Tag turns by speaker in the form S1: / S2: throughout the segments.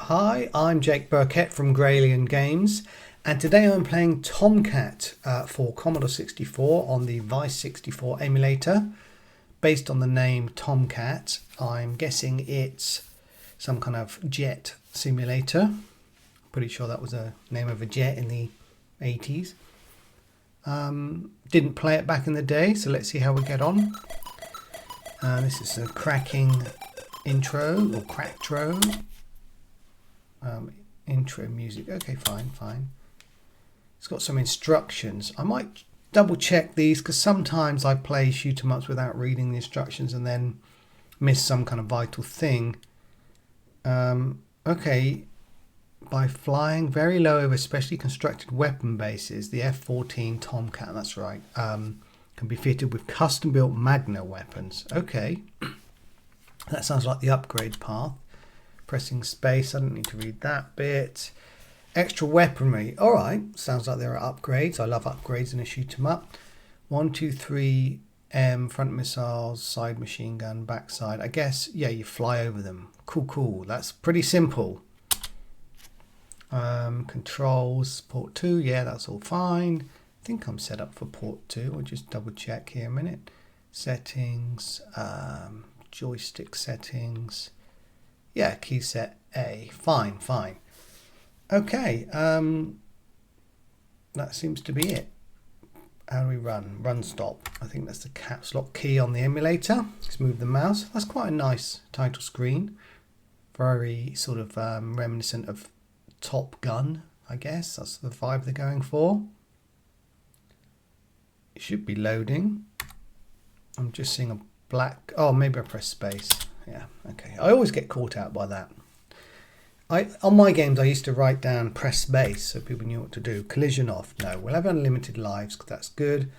S1: Hi, I'm Jake Birkett from Graylian Games, and today I'm playing Tomcat for Commodore 64 on the Vice64 emulator. Based on the name Tomcat, I'm guessing it's some kind of jet simulator. Pretty sure that was a name of a jet in the 80s. Didn't play it back in the day, so let's see how we get on. This is a cracking intro or cracktro. Intro music. Okay, fine. It's got some instructions. I might double check these because sometimes I play shoot 'em ups without reading the instructions and then miss some kind of vital thing. Okay, by flying very low over specially constructed weapon bases, the F-14 Tomcat, that's right, can be fitted with custom-built Magna weapons. Okay, that sounds like the upgrade path. Pressing space, I don't need to read that bit. Extra weaponry, all right, sounds like there are upgrades. I love upgrades in a shoot 'em up. 1, 2, 3 M, front missiles, side machine gun, backside. I guess, yeah, you fly over them. Cool, that's pretty simple. Controls, port 2, yeah, that's all fine. I think I'm set up for port 2. I'll just double check here a minute. Settings, joystick settings. Yeah, key set A. Fine. Okay, that seems to be it. How do we run? Run stop. I think that's the caps lock key on the emulator. Let's move the mouse. That's quite a nice title screen. Very sort of reminiscent of Top Gun, I guess. That's the vibe they're going for. It should be loading. I'm just seeing a black... Oh, maybe I press space. Yeah, okay. I always get caught out by that. On my games, I used to write down press space so people knew what to do. Collision off. No, we'll have unlimited lives because that's good.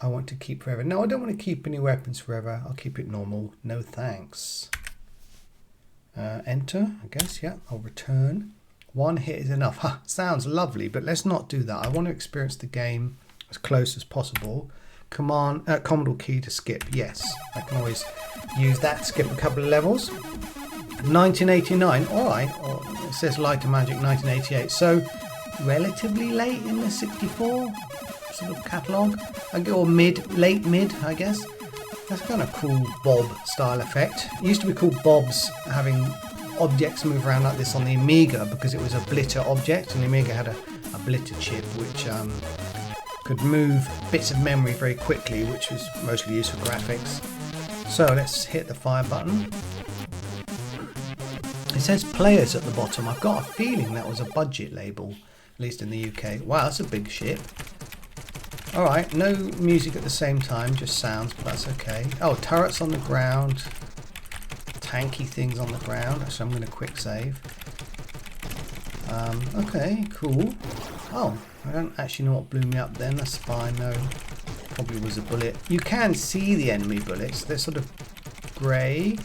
S1: I want to keep forever. No, I don't want to keep any weapons forever. I'll keep it normal. No thanks. Enter, I guess. Yeah, I'll return. One hit is enough. Ha, sounds lovely, but let's not do that. I want to experience the game as close as possible. Commodore key to skip. Yes, I can always use that. Skip a couple of levels. 1989. All right. Oh, it says Light and Magic 1988. So relatively late in the 64 sort of catalogue. Or late mid, I guess. That's kind of cool Bob style effect. It used to be called Bob's, having objects move around like this on the Amiga because it was a blitter object, and the Amiga had a blitter chip which could move bits of memory very quickly, which was mostly used for graphics. So let's hit the fire button. It says players at the bottom. I've got a feeling that was a budget label, at least in the UK. Wow, that's a big ship. Alright, no music at the same time, just sounds, but that's okay. Oh, turrets on the ground. Tanky things on the ground. So I'm going to quick save. Okay, cool. Oh, I don't actually know what blew me up then. That's fine, no. Probably was a bullet. You can see the enemy bullets. They're sort of grey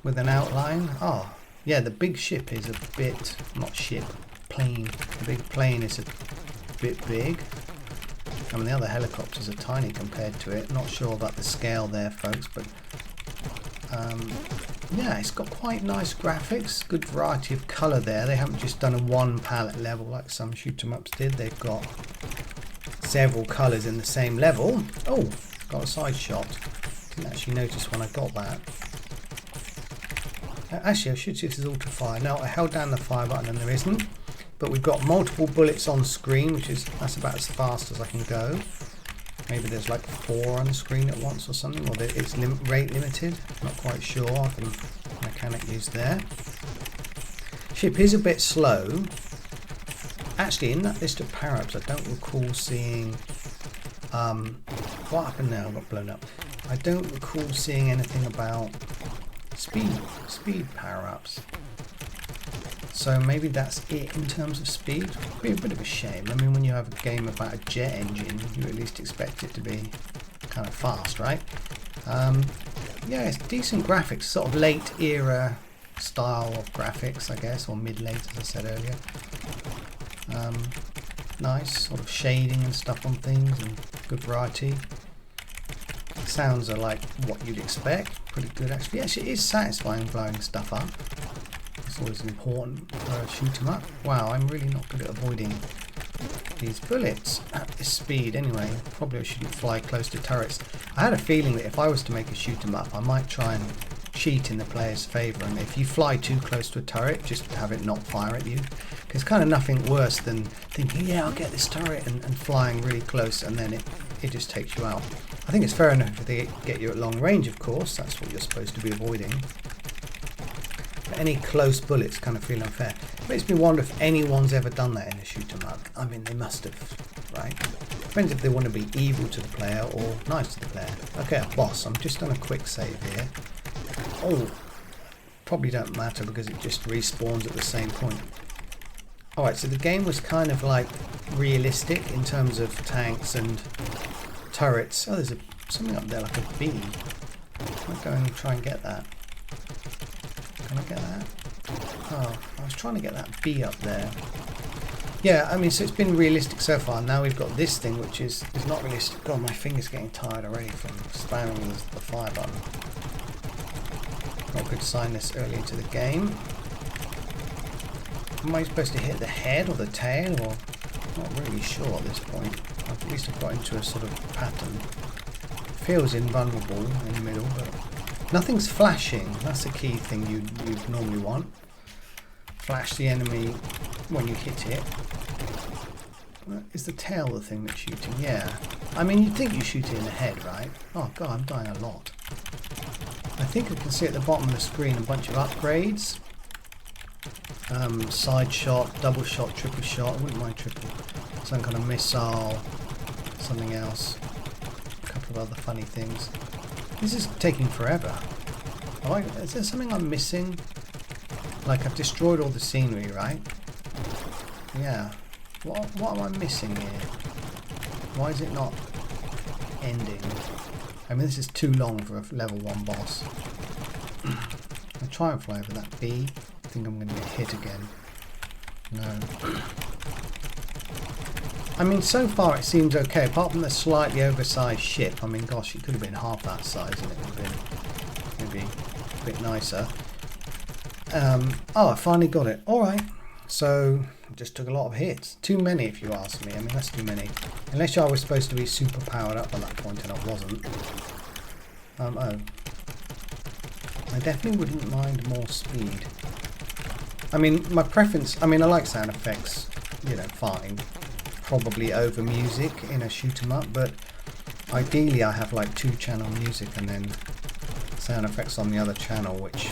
S1: with an outline. Oh, yeah, the big ship is a bit... Not ship, plane. The big plane is a bit big. I mean, the other helicopters are tiny compared to it. Not sure about the scale there, folks, but... yeah, it's got quite nice graphics, good variety of colour there. They haven't just done a one palette level like some shoot 'em ups did. They've got several colours in the same level. Oh, got a side shot. Didn't actually notice when I got that. Actually, I should see if there's auto fire. No, I held down the fire button and there isn't. But we've got multiple bullets on screen, that's about as fast as I can go. Maybe there's like 4 on the screen at once or something, or it's rate limited. Not quite sure. I think mechanic is there. Ship is a bit slow. Actually, in that list of power-ups, I don't recall seeing... what happened now? I got blown up. I don't recall seeing anything about speed power-ups. So maybe that's it in terms of speed. It'd be a bit of a shame. I mean, when you have a game about a jet engine, you at least expect it to be kind of fast, right? Yeah, it's decent graphics, sort of late era style of graphics, I guess, or mid-late, as I said earlier. Nice sort of shading and stuff on things, and good variety. Sounds are like what you'd expect. Pretty good, actually. Actually, it is satisfying blowing stuff up. It's always important for a shoot 'em up. Wow, I'm really not good at avoiding these bullets at this speed anyway. Probably I shouldn't fly close to turrets. I had a feeling that if I was to make a shoot 'em up, I might try and cheat in the player's favour, and if you fly too close to a turret, just have it not fire at you. Because kind of nothing worse than thinking, yeah, I'll get this turret, and flying really close, and then it just takes you out. I think it's fair enough if they get you at long range, of course, that's what you're supposed to be avoiding. But any close bullets kind of feel unfair. It makes me wonder if anyone's ever done that in a shoot 'em up. I mean, they must have, right? Depends if they want to be evil to the player or nice to the player. Okay, a boss. I'm just on a quick save here. Oh, probably don't matter because it just respawns at the same point. Alright, so the game was kind of like realistic in terms of tanks and turrets. Oh, there's something up there like a bee. I'll go and try and get that. Can I get that? Oh, I was trying to get that bee up there. Yeah, I mean, so it's been realistic so far. Now we've got this thing, which is not realistic. God, my finger's getting tired already from spamming the fire button. Not good to sign this early into the game. Am I supposed to hit the head or the tail, or not really sure at this point. At least I've got into a sort of pattern. Feels invulnerable in the middle, but nothing's flashing. That's the key thing you normally want. Flash the enemy when you hit it. Is the tail the thing that's shooting? Yeah. I mean, you'd think you shoot it in the head, right? Oh god, I'm dying a lot. I think I can see at the bottom of the screen a bunch of upgrades. Side shot, double shot, triple shot. I wouldn't mind triple. Some kind of missile, something else. A couple of other funny things. This is taking forever. Is there something I'm missing? Like I've destroyed all the scenery, right? Yeah. What am I missing here? Why is it not ending? I mean, this is too long for a level 1 boss. I'll try and fly over that bee. I think I'm going to get hit again. No. I mean, so far it seems okay, apart from the slightly oversized ship. I mean, gosh, it could have been half that size and it would have been maybe a bit nicer. Oh, I finally got it. Alright. So, it just took a lot of hits. Too many, if you ask me. I mean, that's too many. Unless I was supposed to be super powered up at that point, and I wasn't. Oh. I definitely wouldn't mind more speed. I mean, my preference... I mean, I like sound effects, you know, fine. Probably over music in a shoot 'em up, but ideally I have like 2-channel music and then sound effects on the other channel, which...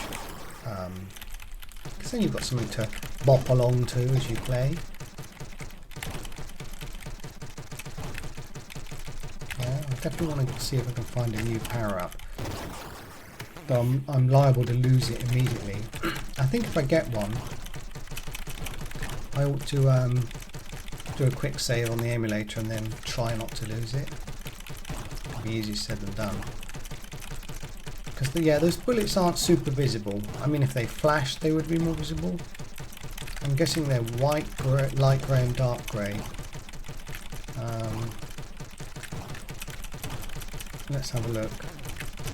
S1: because then you've got something to bop along to as you play. Yeah, I definitely want to see if I can find a new power-up. But I'm liable to lose it immediately. I think if I get one, I ought to do a quick save on the emulator and then try not to lose it. It'll be easier said than done. Because yeah, those bullets aren't super visible. I mean, if they flashed, they would be more visible. I'm guessing they're white, grey, light grey and dark grey. Let's have a look.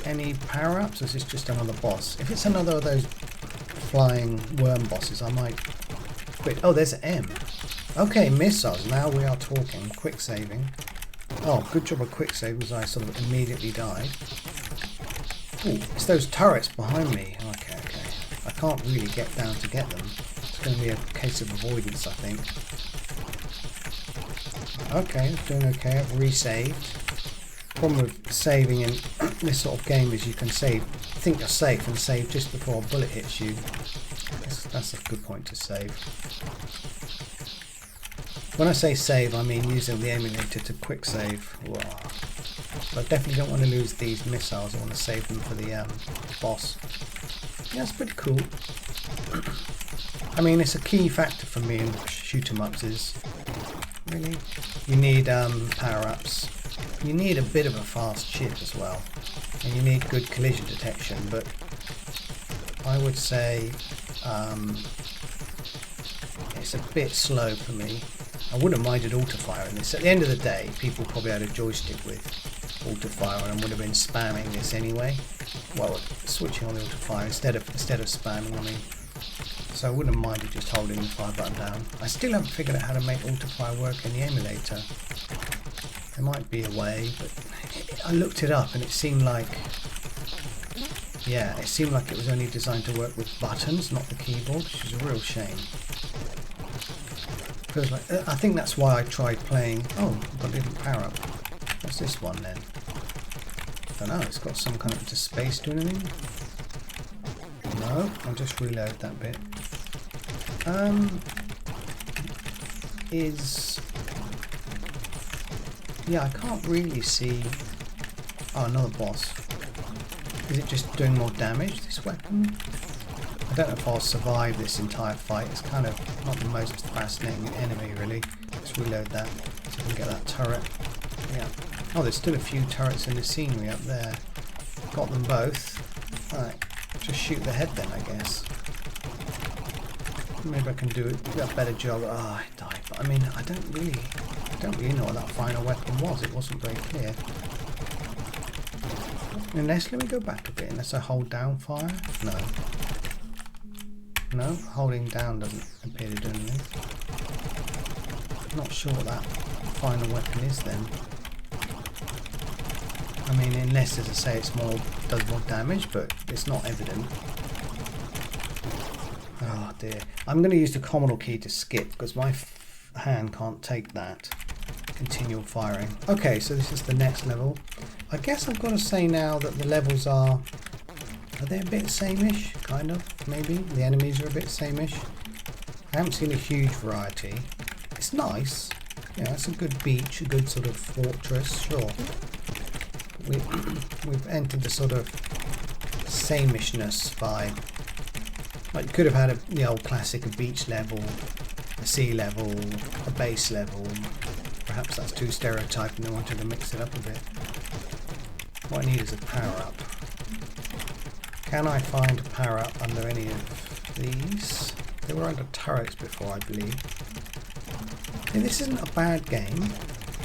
S1: Any power-ups, or is this just another boss? If it's another of those flying worm bosses, I might quit. Oh, there's an M. Okay, missiles. Now we are talking. Quick saving. Oh, good job of quick save, because I sort of immediately died. Ooh, it's those turrets behind me. Okay. I can't really get down to get them. It's going to be a case of avoidance, I think. Okay, doing okay. I've resaved. Problem with saving in this sort of game is you can think you're safe and save just before a bullet hits you. That's a good point to save. When I say save, I mean using the emulator to quick save. Whoa. So I definitely don't want to lose these missiles. I want to save them for the boss. Yeah, it's pretty cool. I mean, it's a key factor for me in shoot 'em ups is really you need power-ups. You need a bit of a fast ship as well, and you need good collision detection, but I would say it's a bit slow for me. I wouldn't have minded auto-fire in this. At the end of the day, people probably had a joystick with auto-fire and would have been spamming this anyway. Well, switching on the auto-fire instead of spamming on the so I wouldn't have minded just holding the fire button down. I still haven't figured out how to make auto fire work in the emulator. There might be a way, but I looked it up and it seemed like, yeah, it seemed like it was only designed to work with buttons, not the keyboard, which is a real shame. Feels like, I think that's why I tried playing. Oh, I've got a different power up. What's this one then? I don't know, it's got some kind of, does space do anything? No, I'll just reload that bit. Yeah, I can't really see. Oh, another boss. Is it just doing more damage, this weapon? I don't know if I'll survive this entire fight. It's kind of not the most fascinating enemy, really. Let's reload that so we can get that turret. Yeah. Oh, there's still a few turrets in the scenery up there. Got them both. Alright, just shoot the head then, I guess. Maybe I can do a better job. Oh, I died. But I mean, I don't really know what that final weapon was. It wasn't very clear. Unless, let me go back a bit. Unless I hold down fire? No. No, holding down doesn't appear to do anything. Not sure what that final weapon is then. I mean, unless, as I say, does more damage, but it's not evident. Oh dear. I'm going to use the Commodore key to skip because my hand can't take that. Continual firing. Okay, so this is the next level. I guess I've got to say now that the levels are they a bit same-ish? Kind of, maybe. The enemies are a bit same-ish. I haven't seen a huge variety. It's nice. Yeah, it's a good beach, a good sort of fortress, sure. We've entered the sort of same-ishness vibe. Like you could have had the old classic, a beach level, a sea level, a base level. Perhaps that's too stereotyped and they wanted to mix it up a bit. What I need is a power-up. Can I find a power-up under any of these? They were under turrets before, I believe. Yeah, this isn't a bad game.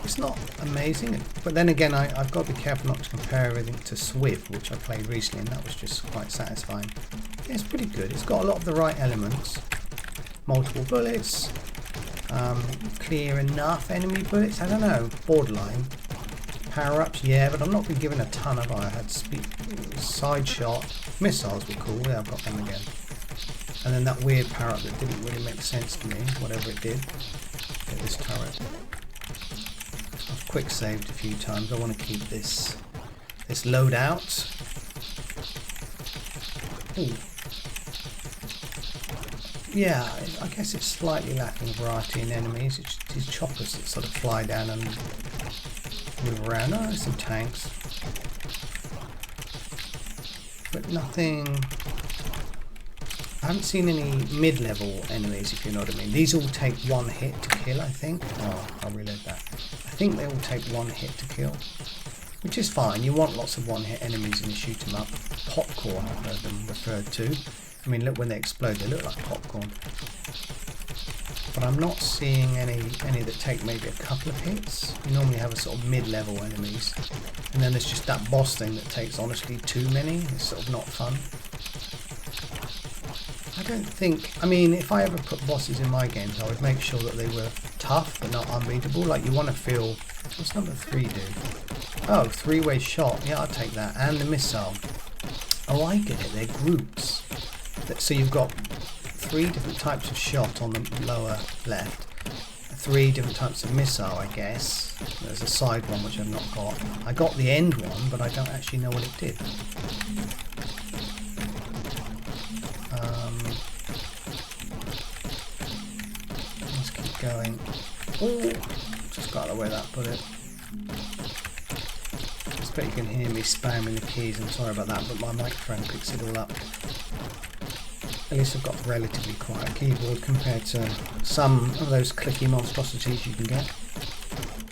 S1: It's not amazing, but then again, I've got to be careful not to compare everything to Swift, which I played recently, and that was just quite satisfying. Yeah, it's pretty good. It's got a lot of the right elements. Multiple bullets, clear enough enemy bullets, I don't know, borderline. Power-ups, yeah, but I've not been given a ton of. I had side shot, missiles were cool, yeah, I've got them again. And then that weird power-up that didn't really make sense to me, whatever it did. Get this turret. I've quick saved a few times. I want to keep this loadout. Ooh. Yeah, I guess it's slightly lacking variety in enemies. It's these choppers that sort of fly down and move around. Oh, there's some tanks, but nothing. I haven't seen any mid-level enemies, if you know what I mean. These all take one hit to kill, I think. Oh, I'll reload that. I think they all take one hit to kill, which is fine. You want lots of one-hit enemies in a shoot 'em up. Popcorn, I've heard them referred to. I mean, look, when they explode, they look like popcorn. But I'm not seeing any that take maybe a couple of hits. You normally have a sort of mid-level enemies, and then there's just that boss thing that takes honestly too many. It's sort of not fun. I don't think, I mean, if I ever put bosses in my games, I would make sure that they were tough but not unbeatable. Like, you want to feel, what's number 3 do? Oh, 3-way shot. Yeah, I'll take that. And the missile. Oh, I get it. They're groups. So you've got 3 different types of shot on the lower left. 3 different types of missile, I guess. There's a side one which I've not got. I got the end one, but I don't actually know what it did. Let's keep going. Oh, just got out of the way that bullet. I expect you can hear me spamming the keys. I'm sorry about that, but my microphone picks it all up. At least I've got a relatively quiet keyboard compared to some of those clicky monstrosities you can get.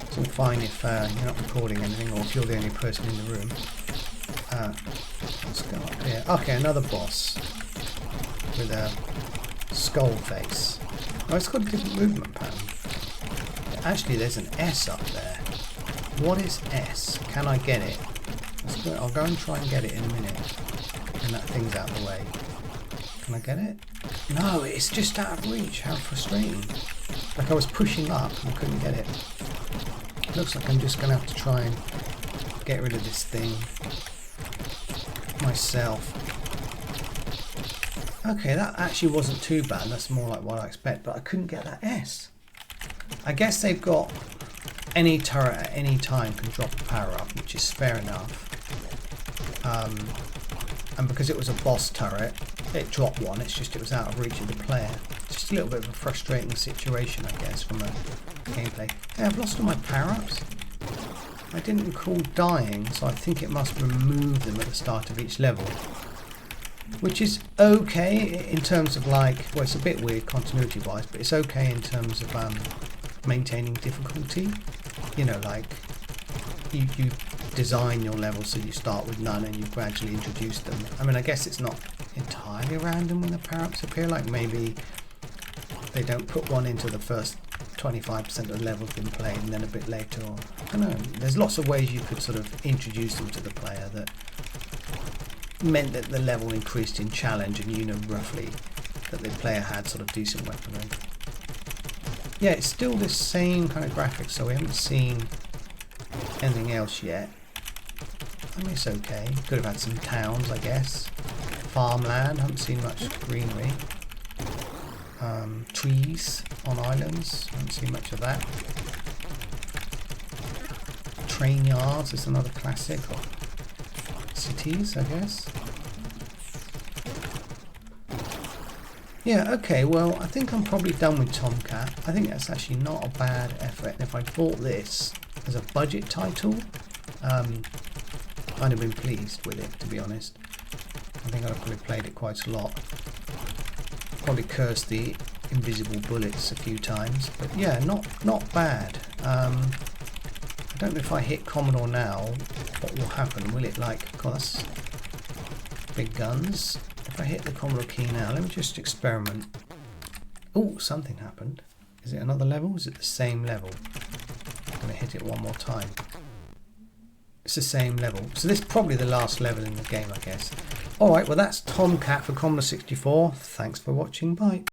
S1: It's all fine if you're not recording anything or if you're the only person in the room. Let's go up here. Okay, another boss with a skull face. Oh, it's got a different movement pattern. Actually, there's an S up there. What is S? Can I get it? I'll go and try and get it in a minute. And that thing's out of the way. Can I get it? No, it's just out of reach. How frustrating. Like I was pushing up and couldn't get it. Looks like I'm just going to have to try and get rid of this thing myself. Okay, that actually wasn't too bad. That's more like what I expect, but I couldn't get that S. I guess they've got any turret at any time can drop a power up, which is fair enough. And because it was a boss turret, it dropped one. It's just it was out of reach of the player. Just a little bit of a frustrating situation, I guess, from a gameplay. Hey, I've lost all my power-ups. I didn't recall dying, so I think it must remove them at the start of each level. Which is okay in terms of like, well, it's a bit weird continuity-wise, but it's okay in terms of maintaining difficulty. You know, like you design your level so you start with none and you gradually introduce them. I mean, I guess it's not entirely random when the power-ups appear, like maybe they don't put one into the first 25% of the level's been played and then a bit later, or I don't know. There's lots of ways you could sort of introduce them to the player that meant that the level increased in challenge and you know roughly that the player had sort of decent weaponry. Yeah, it's still the same kind of graphics, so we haven't seen anything else yet. I mean, it's okay. Could have had some towns, I guess. Farmland, haven't seen much greenery. Trees on islands, haven't seen much of that. Train yards is another classic. Or cities, I guess. Yeah, okay, well, I think I'm probably done with Tomcat. I think that's actually not a bad effort. And if I bought this as a budget title, I'd have been pleased with it, to be honest. I think I'd have probably played it quite a lot. Probably cursed the invisible bullets a few times, but yeah, not bad. I don't know if I hit Commodore now, what will happen? Will it like, God, that's big guns. If I hit the Commodore key now, let me just experiment. Oh, something happened. Is it another level? Is it the same level? I'm going to hit it one more time. It's the same level. So this is probably the last level in the game, I guess. Alright, well that's Tomcat for Commodore 64. Thanks for watching. Bye.